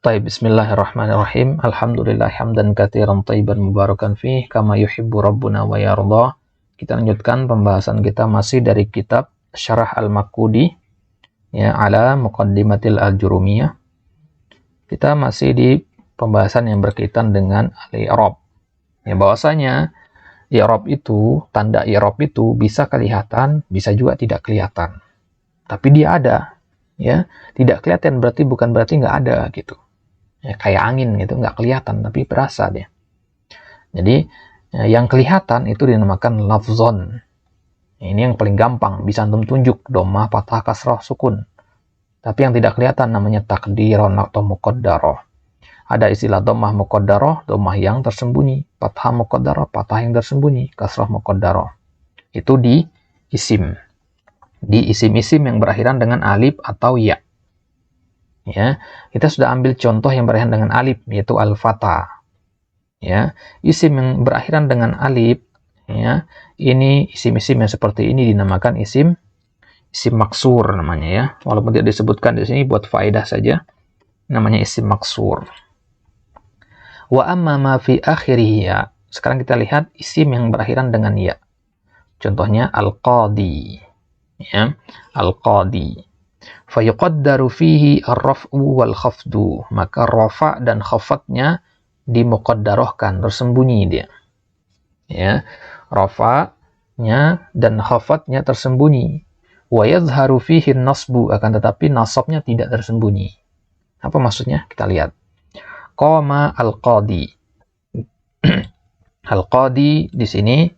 Baik, bismillahirrahmanirrahim. Alhamdulillah hamdan katsiran thayyiban mubarakan fih kama yuhibbu rabbuna wa yarda. Kita lanjutkan pembahasan kita masih dari kitab Syarah Al-Maqudi ya ala Muqaddimatil Al-Jurumiyah. Kita masih di pembahasan yang berkaitan dengan al-i'rab. Ya, bahwasanya i'rab itu, tanda i'rab itu bisa kelihatan, bisa juga tidak kelihatan. Tapi dia ada, ya. Tidak kelihatan bukan berarti nggak ada gitu. Ya, kayak angin gitu, nggak kelihatan tapi berasa dia. Jadi yang kelihatan itu dinamakan lafzon. Ini yang paling gampang, bisa antum tunjuk dhammah, fathah, kasrah, sukun. Tapi yang tidak kelihatan namanya takdiron atau muqaddarah. Ada istilah dhammah muqaddarah, dhammah yang tersembunyi, fathah muqaddarah, fathah yang tersembunyi, kasrah muqaddarah. Itu di isim. Di isim-isim yang berakhiran dengan alif atau ya. Ya, kita sudah ambil contoh yang berakhiran dengan alif, yaitu al-fata. Ya, isim yang berakhiran dengan alif, ya, ini isim-isim yang seperti ini dinamakan isim maksur namanya ya. Walaupun tidak disebutkan di sini buat faedah saja, namanya isim maksur. Wa amma ma fi akhirih ya. Sekarang kita lihat isim yang berakhiran dengan ya. Contohnya al-qadi. Ya, al-qadi. Fayuqaddaru fihi ar-raf'u wal khafdu, maka rafa dan khafatnya dimuqaddarahkan, tersembunyi dia. Ya, rafa'nya dan khafatnya tersembunyi. Wa yadhharu fihi nasbu, akan tetapi nasabnya tidak tersembunyi. Apa maksudnya? Kita lihat. Qama al-qadi. Al-qadi di sini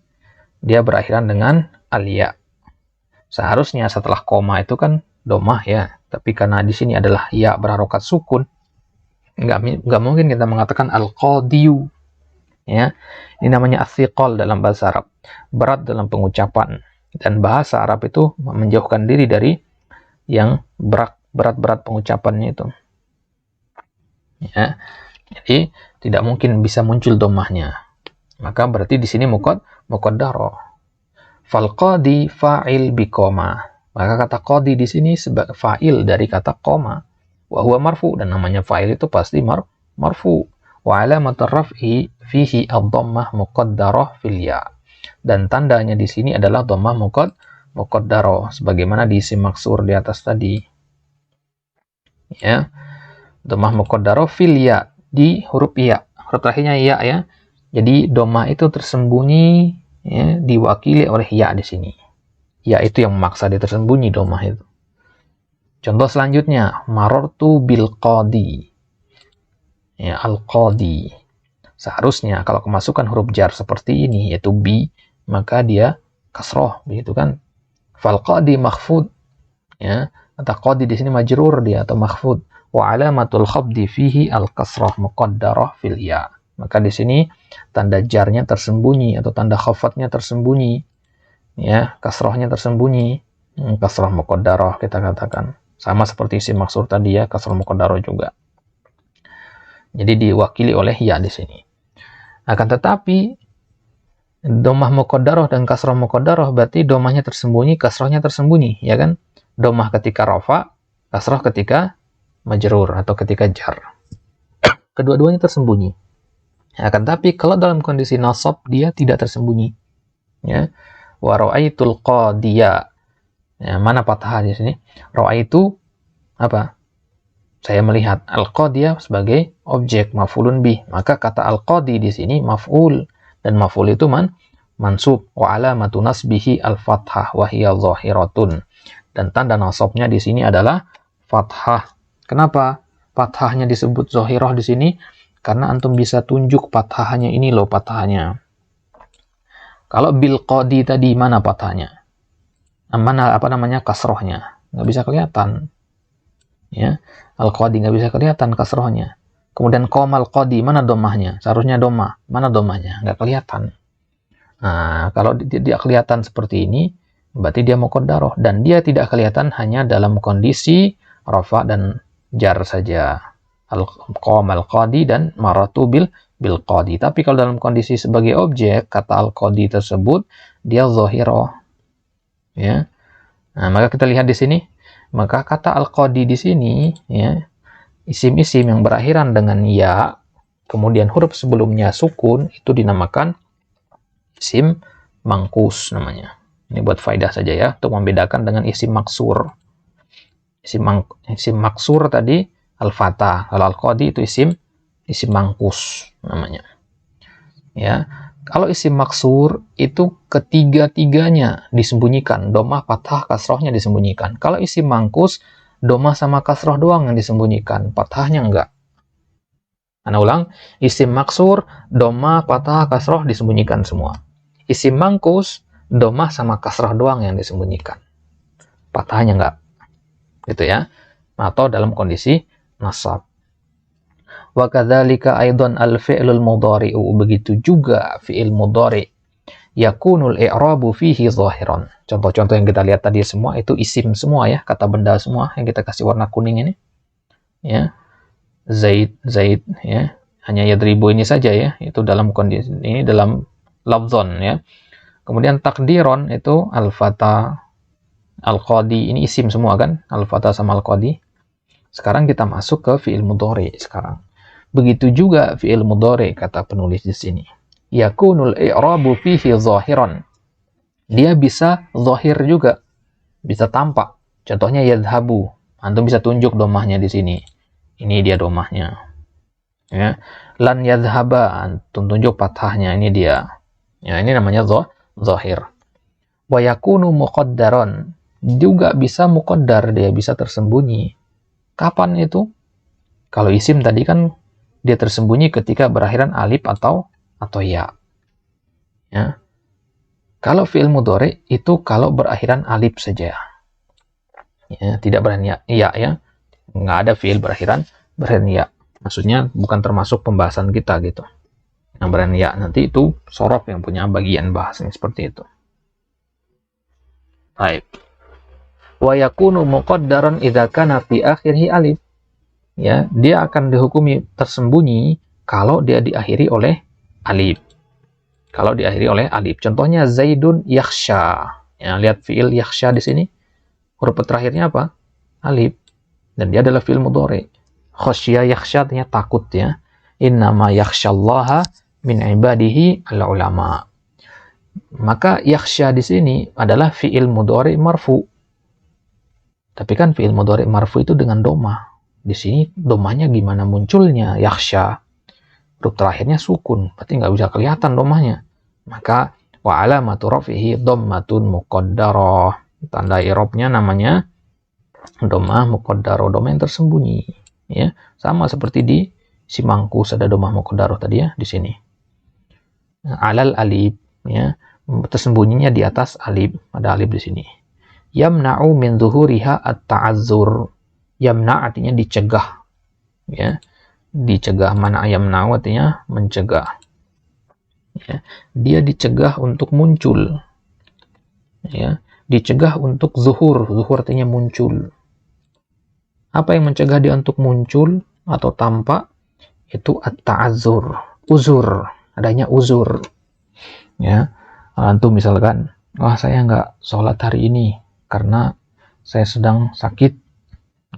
dia berakhiran dengan al-ya. Seharusnya setelah koma itu kan dhammah ya, tapi karena di sini adalah ya berharokat sukun, nggak mungkin kita mengatakan al-qadiyu. Ya, ini namanya as-siqal dalam bahasa Arab, berat dalam pengucapan, dan bahasa Arab itu menjauhkan diri dari yang berat pengucapannya itu. Ya, jadi tidak mungkin bisa muncul dhammahnya. Maka berarti di sini muqaddarah. Fal qadi fa'il bi qoma. Maka kata qadi di sini sebagai fa'il dari kata qoma. Wa huwa marfu, dan namanya fa'il itu pasti marfu. Wa alamat raf'i fihi ad-dhammah muqaddarah fil ya. Dan tandanya di sini adalah dhammah muqaddarah sebagaimana di isim maksur di atas tadi. Ya. Dhammah muqaddarah fil ya, di huruf ya. Huruf terakhirnya ya ya. Jadi dhammah itu tersembunyi, ya, diwakili oleh ya di sini. Ya itu yang memaksa dia tersembunyi dhammah itu. Contoh selanjutnya, marartu bil qadi. Ya, al-qadi. Seharusnya kalau kemasukan huruf jar seperti ini, yaitu bi, maka dia kasroh, begitu kan? Fal qadi makhfud. Ya, kata qadi di sini majrur dia atau makhfud. Wa alamatul khafdi fihi al-kasrah muqaddarah fil ya. Maka di sini tanda jarnya tersembunyi atau tanda khafatnya tersembunyi. Ya, kasrahnya tersembunyi. Kasrah muqaddarah kita katakan. Sama seperti isim maksur tadi ya, kasrah muqaddarah juga. Jadi diwakili oleh ya di sini. Akan tetapi dhammah muqaddarah dan kasrah muqaddarah berarti dhammahnya tersembunyi, kasrahnya tersembunyi, ya kan? Dhammah ketika rafa, kasrah ketika majrur atau ketika jar. Kedua-duanya tersembunyi. Akan tapi kalau dalam kondisi nasab dia tidak tersembunyi. Ya. Wa ra'aitul qadiya. Ya, mana fathah di sini? Ra'aitu apa? Saya melihat. Al-qadiya sebagai objek maf'ulun bih. Maka kata al-qadi di sini maf'ul, dan maf'ul itu mansub. Wa alamatu nasbihi al-fathah wa hiya zahiratun. Dan tanda nasabnya di sini adalah fathah. Kenapa fathahnya disebut zahirah di sini? Karena antum bisa tunjuk fathahnya, ini loh fathahnya. Kalau bil qadi tadi mana fathahnya? Mana kasrohnya? Nggak bisa kelihatan. Ya, al qadi nggak bisa kelihatan kasrohnya. Kemudian qomal qadi, mana dhammahnya? Seharusnya dhammah, mana dhammahnya? Nggak kelihatan. Nah, kalau tidak kelihatan seperti ini, berarti dia muqaddarah, dan dia tidak kelihatan hanya dalam kondisi rafa dan jar saja. Al-qamal qadi dan maratu bil qadi. Tapi kalau dalam kondisi sebagai objek, kata al-qadi tersebut dia zahirah. Ya. Nah, maka kita lihat di sini, maka kata al-qadi di sini ya, Isim-isim yang berakhiran dengan ya, kemudian huruf sebelumnya sukun, itu dinamakan isim mangkus namanya. Ini buat faedah saja ya, untuk membedakan dengan isim maksur. Isim maksur tadi al-fatah, kalau al-qadi itu isim mangkus namanya. Ya, kalau isim maksur itu ketiga-tiganya disembunyikan, domah, fathah, kasrohnya disembunyikan. Kalau isim mangkus, domah sama kasroh doang yang disembunyikan, fathahnya enggak. Ana ulang, isim maksur, domah, fathah, kasroh disembunyikan semua. Isim mangkus, domah sama kasroh doang yang disembunyikan, fathahnya enggak. Gitu ya. Atau dalam kondisi nasab. Wa kadzalika aidan al-fi'lul mudhari'u, begitu juga fi'il mudhari' yakunul i'rabu fihi zahiran. Contoh-contoh yang kita lihat tadi semua itu isim semua ya, kata benda semua yang kita kasih warna kuning ini. Ya. Zaid ya. Hanya yadribu ini saja ya, itu dalam kondisi ini dalam lafzon ya. Kemudian takdiron itu al-fata, al-qadi, ini isim semua kan, al-fata sama al-qadi. Sekarang kita masuk ke fi'il mudhari sekarang. Begitu juga fi'il mudhari kata penulis di sini. Yakunul i'rabu fihi zahiran. Dia bisa zahir juga, bisa tampak. Contohnya yadhabu. Antum bisa tunjuk domahnya di sini. Ini dia domahnya. Ya. Lan yadhaba, antum tunjuk fathahnya, ini dia. Ya, ini namanya zahir. Wa yakunu muqaddaran. Juga bisa muqaddar, dia bisa tersembunyi. Kapan itu? Kalau isim tadi kan dia tersembunyi ketika berakhiran alif atau ya. Ya. Kalau fi'il mudhari itu kalau berakhiran alif saja. Ya, tidak berakhiran ya. Nggak ada fi'il berakhiran ya. Maksudnya bukan termasuk pembahasan kita gitu. Yang berakhiran ya nanti itu sorof yang punya bagian bahasanya seperti itu. Baik. Wa yakunu muqaddaran idza kana fi akhirih alif. Ya, dia akan dihukumi tersembunyi kalau dia diakhiri oleh alif. Kalau diakhiri oleh alif. Contohnya Zaidun yakhsha. Ya, lihat fi'il yakhsha di sini. Huruf terakhirnya apa? Alif. Dan dia adalah fi'il mudhari. Khasya yakhsha artinya takut ya. Innama yakhsyallaha min ibadihi al-ulama. Maka yakhsha di sini adalah fi'il mudhari marfu. Tapi kan fi'il mudhari marfu itu dengan domah. Di sini domahnya gimana munculnya? Yakhsha. Huruf terakhirnya sukun, berarti nggak bisa kelihatan domahnya. Maka wa alamatu rafihi dhammatun muqaddarah. Tanda i'rabnya namanya dhammah muqaddarah, dhammah yang tersembunyi. Ya, sama seperti di simangkus ada dhammah muqaddarah tadi ya di sini. Alal alif ya, tersembunyinya di atas alif, ada alif di sini. Yamna'u min zuhuriha at-ta'azzur. Yamna artinya dicegah. Ya. Dicegah, mana yamna'u artinya mencegah. Ya. Dia dicegah untuk muncul. Ya. Dicegah untuk zuhur. Zuhur artinya muncul. Apa yang mencegah dia untuk muncul atau tampak? Itu at-ta'azzur. Uzur. Adanya uzur. Ya. Antum misalkan, wah saya nggak sholat hari ini karena saya sedang sakit.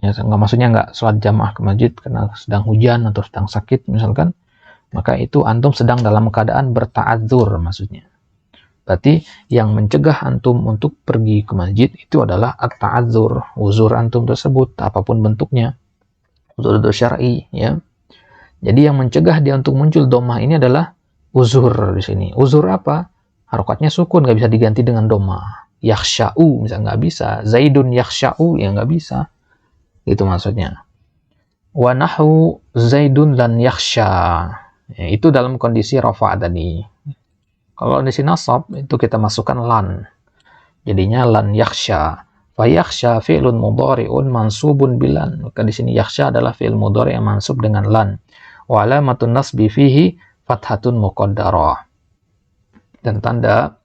Ya, maksudnya nggak sholat jamaah ke masjid karena sedang hujan atau sedang sakit misalkan, maka itu antum sedang dalam keadaan berta'adzur maksudnya. Berarti yang mencegah antum untuk pergi ke masjid itu adalah at-ta'adzur, uzur antum tersebut apapun bentuknya, uzur syar'i ya. Jadi yang mencegah dia untuk muncul domah ini adalah uzur di sini. Uzur apa? Harokatnya sukun, nggak bisa diganti dengan domah. Yakhsha'u misalnya nggak bisa, Zaidun yakhsha'u ya nggak bisa. Itu maksudnya. Wa nahu Zaidun lan yakhsha. Ya, itu dalam kondisi rafa' tadi. Kalau di sini nasab itu kita masukkan lan. Jadinya lan yakhsha. Fa yakhsha fi'lun mudhari'un mansubun bilan. Maka di sini yakhsha adalah fi'il mudhari' yang mansub dengan lan. Wa alamatun nasbi fihi fathatun muqaddarah. Dan tanda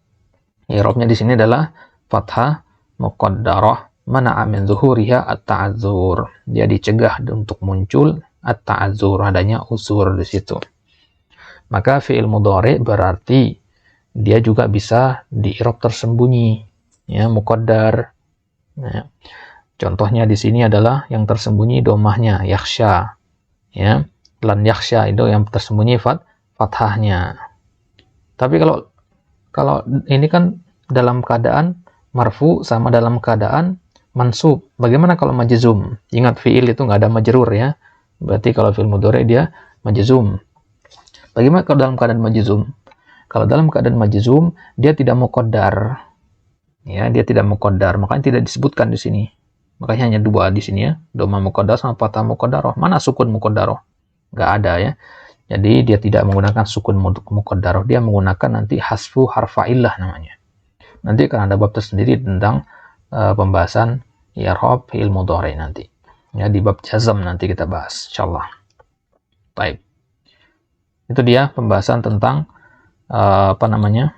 i'rabnya di sini adalah fathah muqaddarah. Mana'a min zuhuriha at-ta'azzur. Dia dicegah untuk muncul at-ta'azzur, adanya uzur di situ. Maka fi'il mudhari berarti dia juga bisa di-i'rab tersembunyi, ya, muqaddar. Ya. Contohnya di sini adalah yang tersembunyi domahnya yakhsha. Ya, lan yakhsha itu yang tersembunyi fathahnya. Tapi kalau ini kan dalam keadaan marfu sama dalam keadaan mansub. Bagaimana kalau majzum? Ingat fiil itu nggak ada majrur ya. Berarti kalau fiil mudhari dia majzum. Bagaimana kalau dalam keadaan majzum? Kalau dalam keadaan majzum dia tidak muqaddar. Ya, dia tidak muqaddar, makanya tidak disebutkan di sini. Makanya hanya dua di sini ya, dhamma muqaddar sama fathah muqaddarah. Mana sukun muqaddarah? Nggak ada ya. Jadi dia tidak menggunakan sukun muqaddarah, dia menggunakan nanti hasfu harfa illah namanya. Nanti akan ada bab tersendiri tentang pembahasan i'rab fi'il mudhari nanti. Ya, di bab jazm nanti kita bahas insyaallah. Baik. Itu dia pembahasan tentang apa namanya?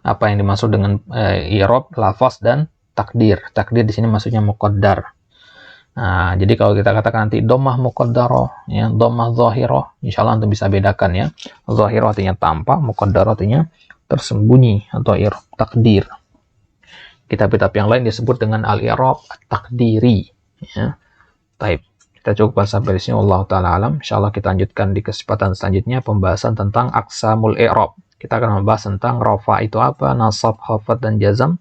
Apa yang dimaksud dengan i'rab, lafaz dan takdir. Takdir di sini maksudnya muqaddar. Nah, jadi kalau kita katakan nanti dhammah muqaddarah, ya, dhammah zahirah, insyaallah antum bisa bedakan ya. Zahirah artinya tampak, muqaddarah artinya tersembunyi atau i'rab takdir. Kitab-kitab yang lain disebut dengan al-i'rab takdiri. Ya. Baik, kita cukup sampai di sini. Wallahu taala alam. Insyaallah kita lanjutkan di kesempatan selanjutnya pembahasan tentang aqsamul i'rab. Kita akan membahas tentang rafa itu apa, nasab, khafad dan jazam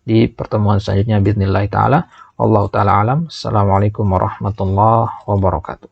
di pertemuan selanjutnya bismillah taala. Wallahu taala alam. Assalamualaikum warahmatullahi wabarakatuh.